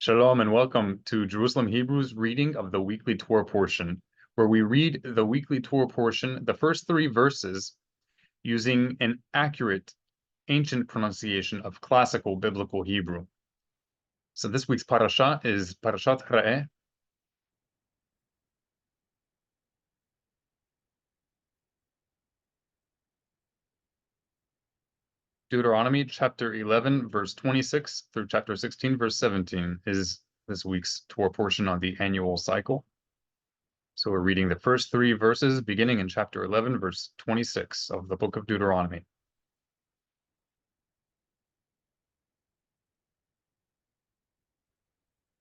Shalom and welcome to Jerusalem Hebrew's reading of the weekly Torah portion, where we read the weekly Torah portion, the first 3 verses, using an accurate ancient pronunciation of classical biblical Hebrew. So this week's Parashat is Parashat Reeh. Deuteronomy chapter 11, verse 26 through chapter 16, verse 17 is this week's Torah portion on the annual cycle. So we're reading the first 3 verses beginning in chapter 11, verse 26 of the book of Deuteronomy.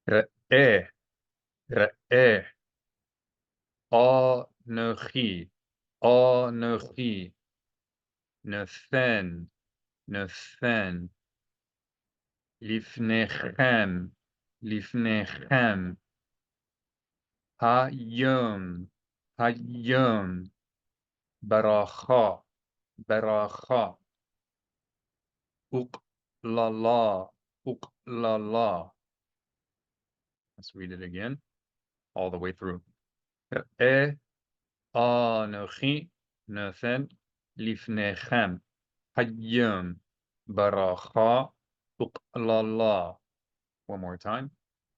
Re'eh, re'eh, anochi, anochi, nothen, nothen, lifnechem, lifnechem, hayom, hayom, baracha, baracha, uklala, uklala. Let's read it again, all the way through. Re'eh, anochi, nothen, lifnechem, hayom, baracha, uklala. One more time.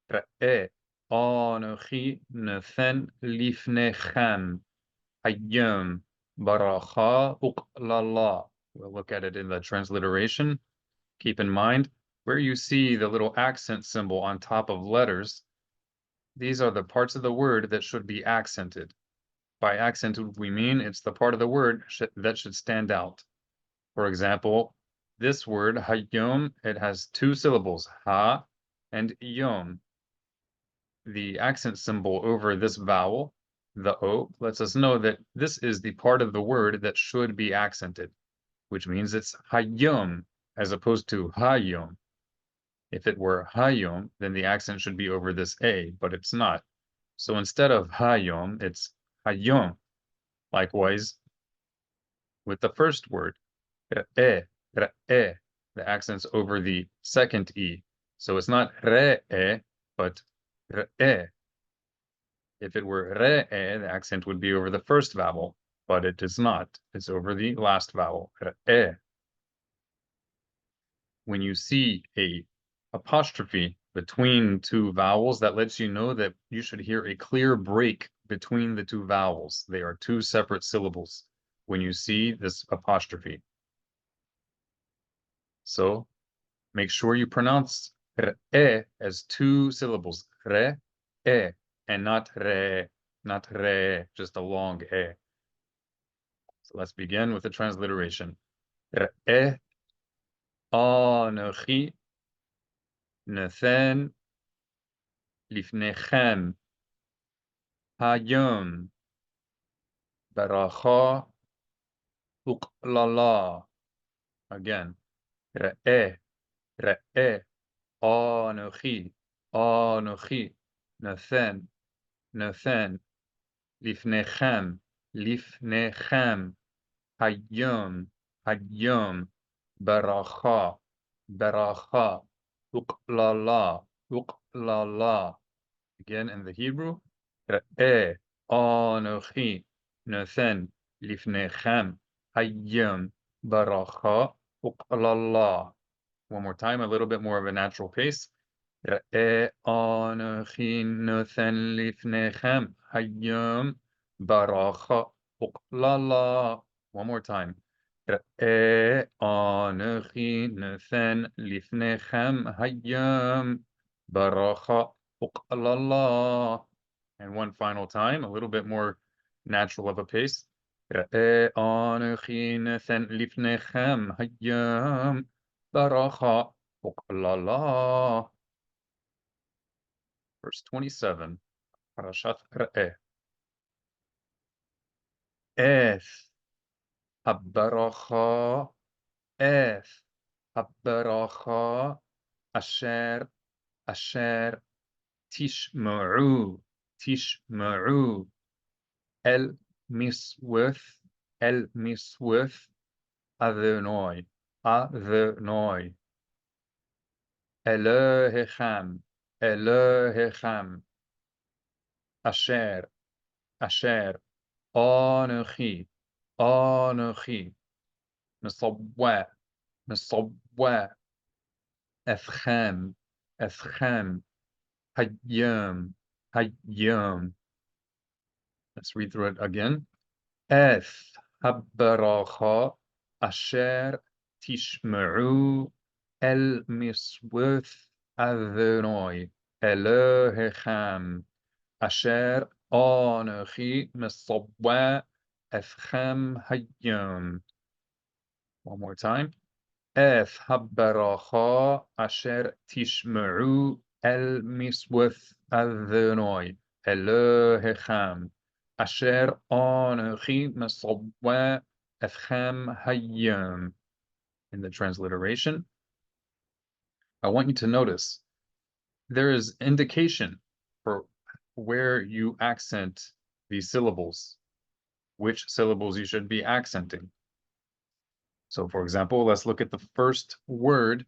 Re'eh, anochi nothen lifnechem, hayom, baracha, uklala. We'll look at it in the transliteration. Keep in mind, where you see the little accent symbol on top of letters, these are the parts of the word that should be accented. By accented, we mean it's the part of the word that should stand out. For example, this word, hayom, it has 2 syllables, ha and yom. The accent symbol over this vowel, the O, lets us know that this is the part of the word that should be accented, which means it's hayom as opposed to hayom. If it were hayom, then the accent should be over this A, but it's not. So instead of hayom, it's hayom. Likewise, with the first word, re'eh, re'eh, the accent's over the second E. So it's not re'eh, but re'eh. If it were re'eh, the accent would be over the first vowel, but it is not. It's over the last vowel, re'eh. When you see a apostrophe between 2 vowels, that lets you know that you should hear a clear break between the 2 vowels. They are 2 separate syllables when you see this apostrophe. So make sure you pronounce re'eh as 2 syllables, re'eh, and not re, not re, just a long e. So let's begin with the transliteration. Re'eh, anochi, nothen, lifnechem, hayom, baracha, uklala. Again, re'eh, re'eh, anochi, anochi, nothen, nothen, lifnechem, lifnechem, hayom, hayom, baracha, baracha, uklala, uklala. Again in the Hebrew, re'eh, anochi, nothen, lifnechem, hayom, baracha, uklala. One more time, a little bit more of a natural pace. Re'eh, anochi, nothen, lifnechem, hayom, baracha, uklala. One more time. Re'eh, anochi, nothen, lifnechem, hayom, baracha, uklala. And one final time, a little bit more natural of a pace. Re'eh, anochi, nothen, lifnechem, hayom, baracha, uklala. Verse 27, Parashat Reeh. Eth, habaracha, eth, habaracha, asher, asher, tishma'u, tishma'u, el miswith, el miswith, Adonai, Adonai, Elohechem, Elohechem. Asher, Asher. Anochi, Anochi. Misawwa, Misawwa. Etchem, Etchem. Hayyam, Hayyam. Let's read through it again. Eth habaracha asher tishma'u el miswith Adonai Elohechem asher anochi misawwa etchem hayyam. One more time. Eth habaracha asher tishma'u el miswith Adonai Elohechem Asher Anochi Mesawwa Etchem Hayyam. In the transliteration, I want you to notice there is indication for where you accent these syllables, which syllables you should be accenting. So, for example, let's look at the first word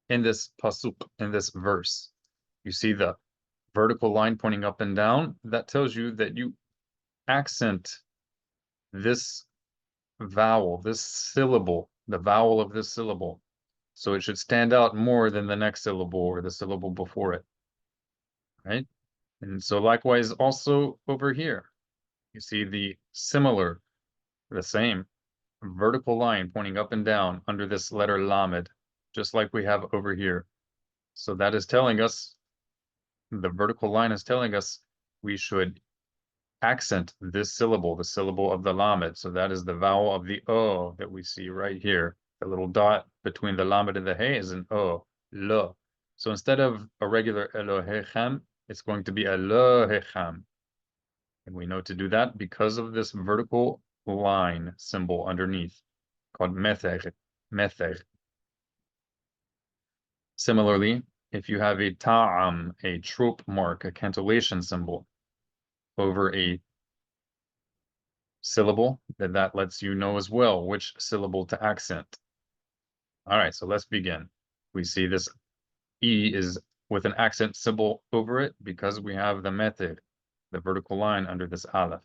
in this pasuk, in this verse. You see the vertical line pointing up and down. That tells you that you accent this vowel, this syllable, the vowel of this syllable. So it should stand out more than the next syllable or the syllable before it, right? And so likewise also over here, you see the similar, the same vertical line pointing up and down under this letter lamed, just like we have over here. So that is telling us, the vertical line is telling us we should accent this syllable, the syllable of the lamed. So that is the vowel of the o that we see right here. The little dot between the lamed and the hey is an o, lo. So instead of a regular Elohechem, it's going to be Elohechem. And we know to do that because of this vertical line symbol underneath called mether, mether. Similarly, if you have a ta'am, a trope mark, a cantillation symbol over a syllable, that lets you know as well which syllable to accent. All right, so let's begin. We see this E is with an accent symbol over it because we have the method, the vertical line under this aleph.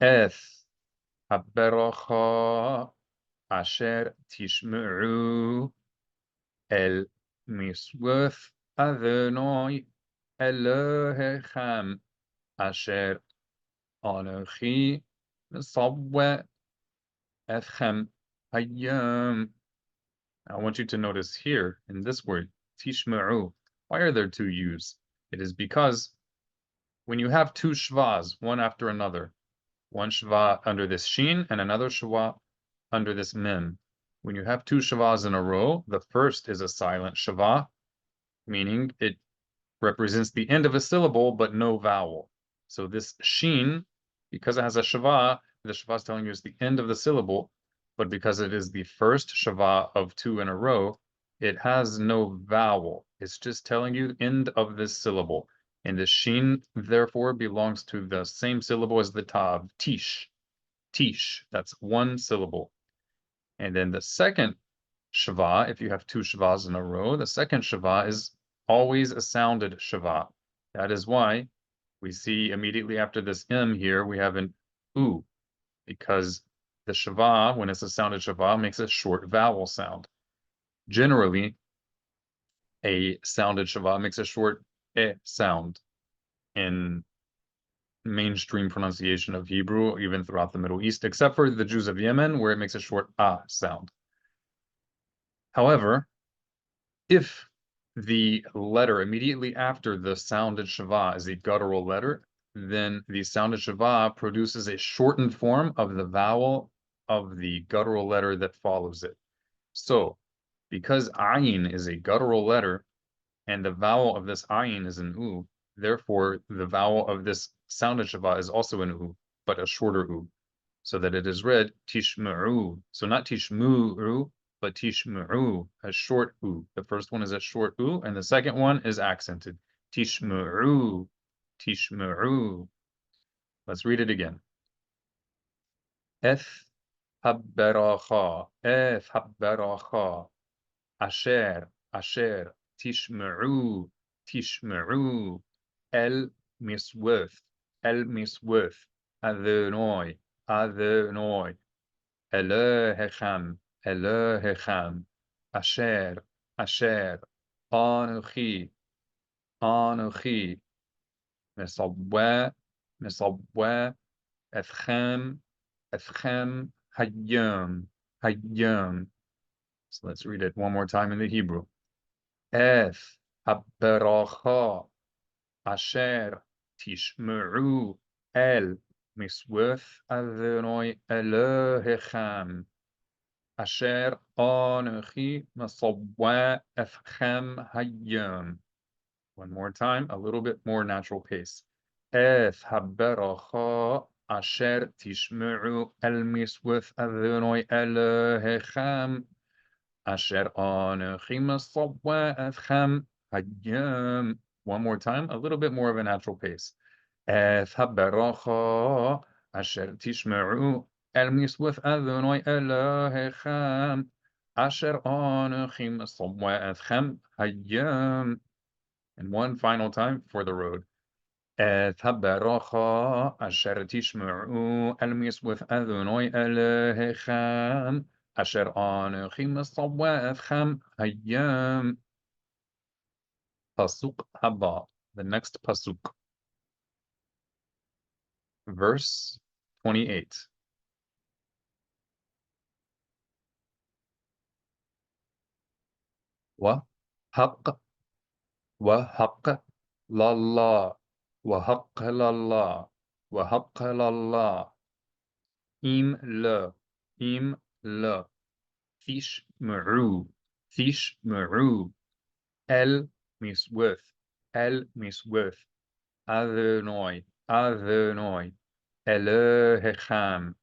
Eth haberacha asher tishma'u el misweth Adonai Elohechem asher Anochi Mesawwa Etchem Hayyam. I want you to notice here in this word, tishma'u. Why are there two U's? It is because when you have two shvas, one after another, one shva under this shin and another shva under this mem. When you have two shvas in a row, the first is a silent shva, meaning it represents the end of a syllable but no vowel. So this shin, because it has a shva, the shva is telling you it's the end of the syllable, but because it is the first shva of two in a row, it has no vowel. It's just telling you the end of this syllable. And the shin, therefore, belongs to the same syllable as the tav, tish. Tish, that's one syllable. And then the second shva, if you have two shvas in a row, the second shva is always a sounded shva. That is why we see immediately after this m here, we have an u, because the shva, when it's a sounded shva, makes a short vowel sound. Generally, a sounded shva makes a short e sound in mainstream pronunciation of Hebrew, even throughout the Middle East, except for the Jews of Yemen, where it makes a short ah sound. However, if the letter immediately after the sounded shava is a guttural letter, then the sounded shava produces a shortened form of the vowel of the guttural letter that follows it. So, because ayin is a guttural letter, and the vowel of this ayin is an u, therefore the vowel of this sounded shava is also an u, but a shorter u, so that it is read tishma'u. So not tishmu'u, but tishma'u, a short u. The first one is a short u, and the second one is accented. Tishma'u, tishma'u. Let's read it again. Eth haberacha, asher asher, tishma'u, tishma'u, el miswith, Adonai, Adonai, Elohechem, Elohechem, asher, asher, Anochi, Anochi, Mesabwa, Mesabwa, Etchem, Etchem, Hayom, Hayom. So let's read it one more time in the Hebrew. Eth haberacha asher tishma'u el miswith Adonai Elohechem asher anochi masawwa etchem hayom. One more time, a little bit more natural pace. Eth haberacha asher tishma'u el miswith Adonai Elohechem asher anochi masawwa etchem hayom. One more time, a little bit more of a natural pace. Eth haberacha asher tishma'u el miswith Adonai Elohechem asher anochi masawwa etchem hayom. And one final time for the road. Et haberacha asher tishma'u el miswith Adonai Elohechem asher anochi masawwa etchem hayom. Pasuk haba, the next pasuk. Verse 28. Wa haq وحق لله وحق لله وحق لله إم لا فيش معو المسوث أذنوي إلهكم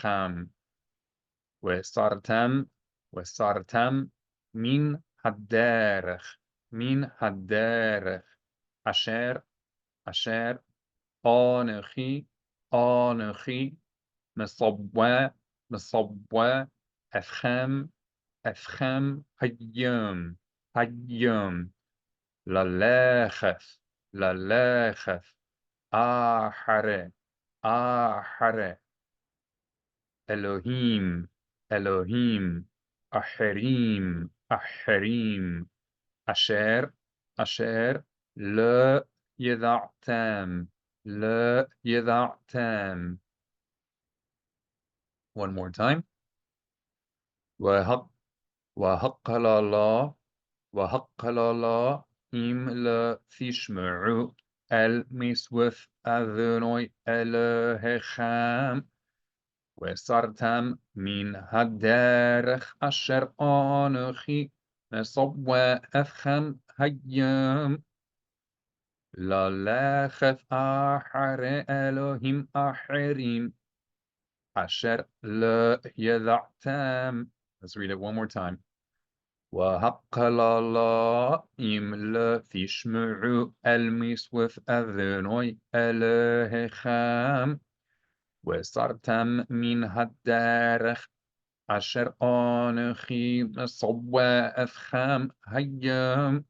وصرتم من الدارخ أشار آنخي مصبوع أفخم هيوم للاخف آحر إلهيم أحريم أشار لا يضعتم One more time. وحق لله إم لا تشمعوا المسوث أذنوي إلهكم وصرتم من الدارخ أشر آنخي مصوى أفخم هيام لا خف آحر إلهيم أحريم أشر لا يضعتم. Let's read it one more time. وحق لله إم لا تشمعوا المسوث أذنوي إلهكم وصرتم من الدارخ أشر آنخي مصوى أفخم هيام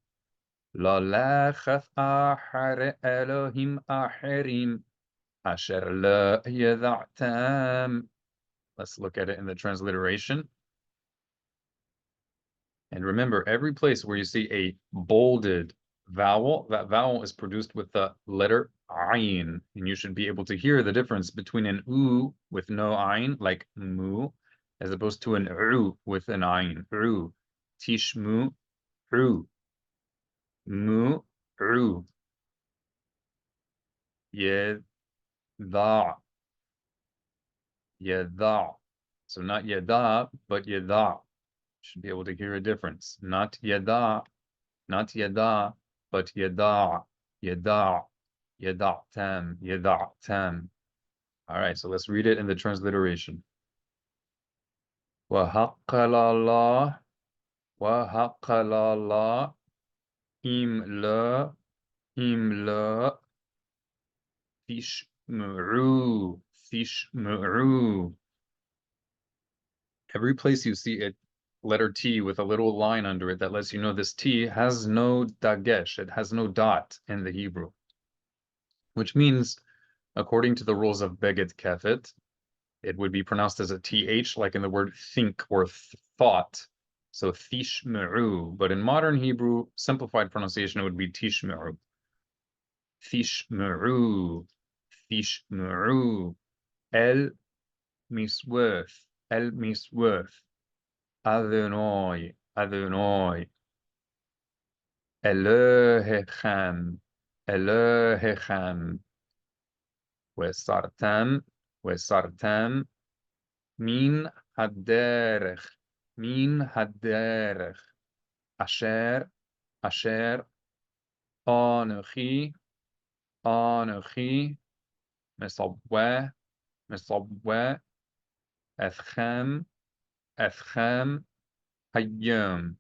لا خف آحر إلهيم أحريم أشر لا يضعتم. Let's look at it in the transliteration. And remember, every place where you see a bolded vowel, that vowel is produced with the letter ayin. And you should be able to hear the difference between an u with no ayin, like mu, as opposed to an u with an ayin. U. Tishmu, u. Mu, u. Yeda. So not yeda, but yeda. Should be able to hear a difference. Not yada, but yada, yada'tam. All right, so let's read it in the transliteration. وَحَقَّ لَلَّهِ إِمْلَا فِشْمُعُوا. Every place you see it letter T with a little line under it that lets you know this T has no dagesh, it has no dot in the Hebrew, which means, according to the rules of Beged Kefet, it would be pronounced as a TH, like in the word think or thought. So tishme'u. But in modern Hebrew, simplified pronunciation, it would be tishme'u. Tishme'u. Tishme'u. El misworth. El misworth. Adonai. Adonai. Elohechem. Elohechem. Wesartem. Wesartem. Min haderech. Min haderech. Asher. Asher. Anochi. Anochi. Mesabwe. Mesabwe. Etchem. Etchem. Hayom.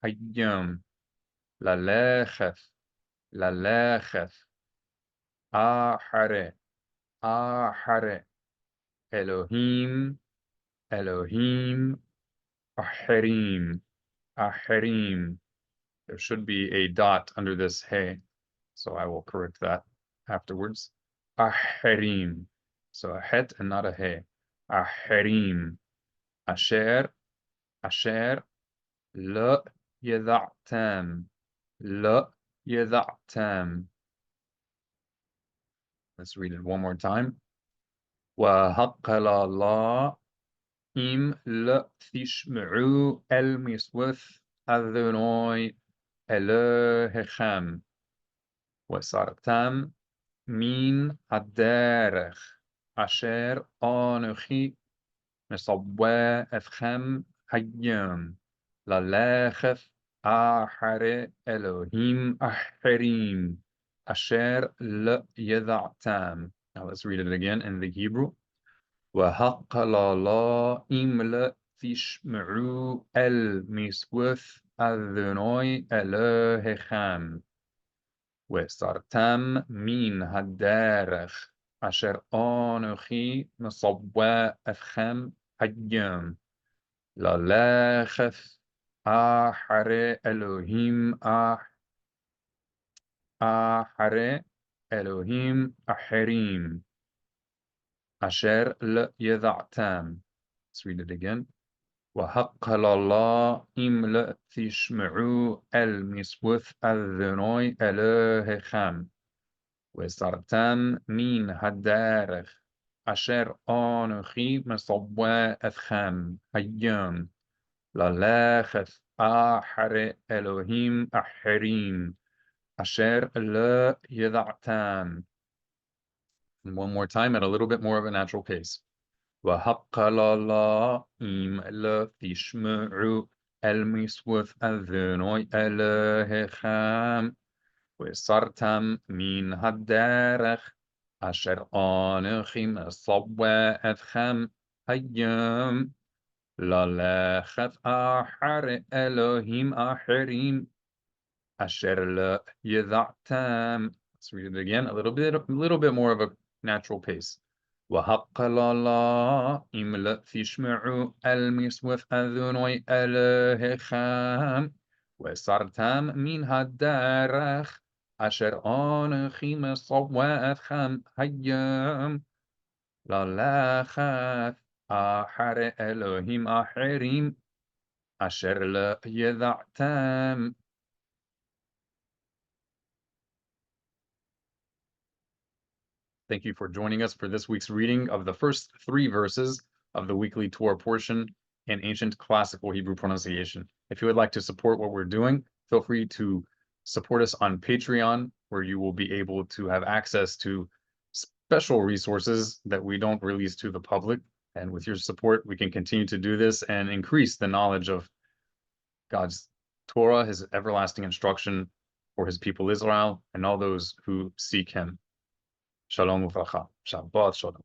Hayom. Lalecheth. Lalecheth. Ahare. Ahare. Elohim. Elohim. Ahirim. Ahirim. There should be a dot under this hey, so I will correct that afterwards. Ahirim. So a het and not a hey. Ahirim. Asher. Asher. La yada'tam. La yada'tam. Let's read it one more time. Wa haqqala la im la tishma'u el miswath Adonai Elohechem Wasartam min haderech asher anochi mesabwe etchem hayom lalecheth ahare Elohim ahirim asher le yeda'tam. Now let's read it again in the Hebrew. وحق لا إملا تشمعوا المسوث أذنوي إلهكم وصرتم من هدارخ أشر أنخي مصبوا أفخم حجم للاخث آحر إلهيم آحر إلهيم أحريم Asher le yeda'tam. Let's read it again. وحق الله إم لا تشمعوا المسوث الذنوي إلهكم وصرتم من هدارخ أشر أنخي مصبوا أثخم هيام للاخث آحر إلهيم أحريم أشر لا يدعتام. And one more time at a little bit more of a natural pace. وَحَقَّ لَا إِمْ لَا تِشْمَعُوا الْمِسْوَثْ أَذْنُوي إِلَهِكَمْ وَصَرْتَمْ مِنْ هَدَّارَخْ أَشَرْ آنِخِمْ الصَّبْوَى أَذْخَمْ هَيَّمْ لَلَخَثْ آحَرِ إِلَهِمْ آحِرِيمْ أَشَرْ لَا يَذَعْتَمْ. Let's read it again, a little bit more of a natural pace. وحق الله إم لا تشمعوا المسوث أذنوي إلهكم وصرتم من هدارخ أشر أنخي مصواتكم هيام للاخث آحر إلهيم آحريم أشر لا يذعتم. Thank you for joining us for this week's reading of the first 3 verses of the weekly Torah portion in ancient classical Hebrew pronunciation. If you would like to support what we're doing, feel free to support us on Patreon, where you will be able to have access to special resources that we don't release to the public. And with your support, we can continue to do this and increase the knowledge of God's Torah, his everlasting instruction for his people Israel, and all those who seek him. Shalom uvracha. Shabbat shalom.